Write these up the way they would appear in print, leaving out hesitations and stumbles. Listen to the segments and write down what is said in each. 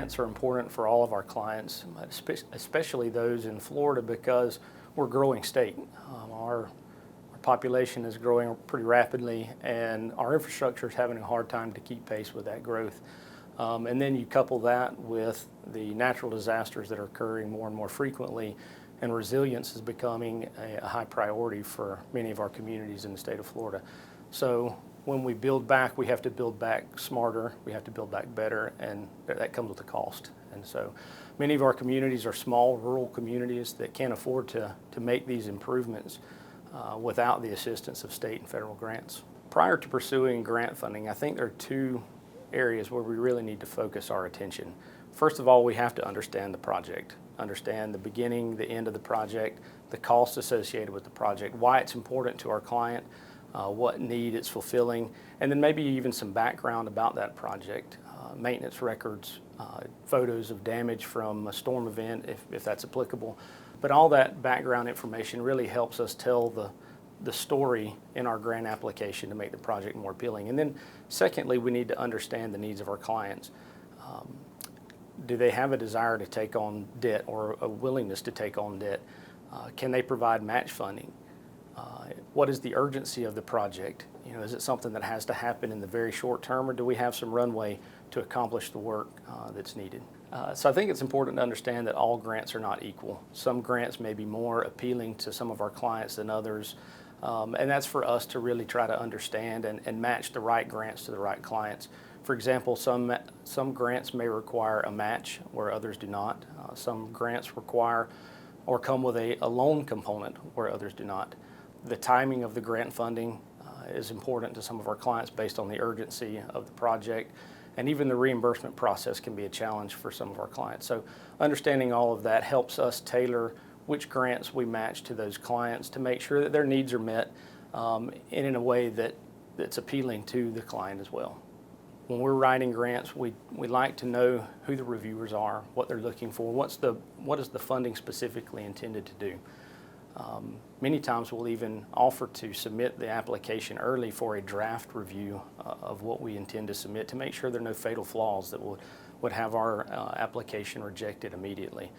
grants are important for all of our clients, especially those in Florida, because we're a growing state. Our population is growing pretty rapidly, and our infrastructure is having a hard time to keep pace with that growth. And then you couple that with the natural disasters that are occurring more and more frequently, and resilience is becoming a high priority for many of our communities in the state of Florida. So when we build back, we have to build back smarter, we have to build back better, and that comes with a cost. And so many of our communities are small, rural communities that can't afford to make these improvements without the assistance of state and federal grants. Prior to pursuing grant funding, I think there are two areas where we really need to focus our attention. First of all, we have to understand the project, understand the beginning, the end of the project, the costs associated with the project, why it's important to our client, what need it's fulfilling, and then maybe even some background about that project, maintenance records, photos of damage from a storm event if that's applicable. But all that background information really helps us tell the story in our grant application to make the project more appealing. And then secondly, we need to understand the needs of our clients. Do they have a desire to take on debt or a willingness to take on debt? Can they provide match funding? What is the urgency of the project? You know, is it something that has to happen in the very short term, or do we have some runway to accomplish the work that's needed? So I think it's important to understand that all grants are not equal. Some grants may be more appealing to some of our clients than others, and that's for us to really try to understand and match the right grants to the right clients. For example, some grants may require a match where others do not. Some grants require or come with a loan component where others do not. The timing of the grant funding is important to some of our clients based on the urgency of the project, and even the reimbursement process can be a challenge for some of our clients. So understanding all of that helps us tailor which grants we match to those clients to make sure that their needs are met and in a way that's appealing to the client as well. When we're writing grants, we like to know who the reviewers are, what they're looking for, what is the funding specifically intended to do. Many times we'll even offer to submit the application early for a draft review of what we intend to submit to make sure there are no fatal flaws that would have our application rejected immediately.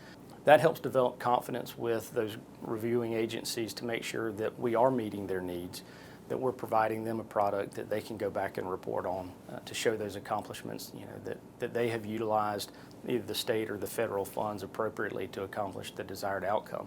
That helps develop confidence with those reviewing agencies to make sure that we are meeting their needs, that we're providing them a product that they can go back and report on to show those accomplishments, you know, that they have utilized either the state or the federal funds appropriately to accomplish the desired outcome.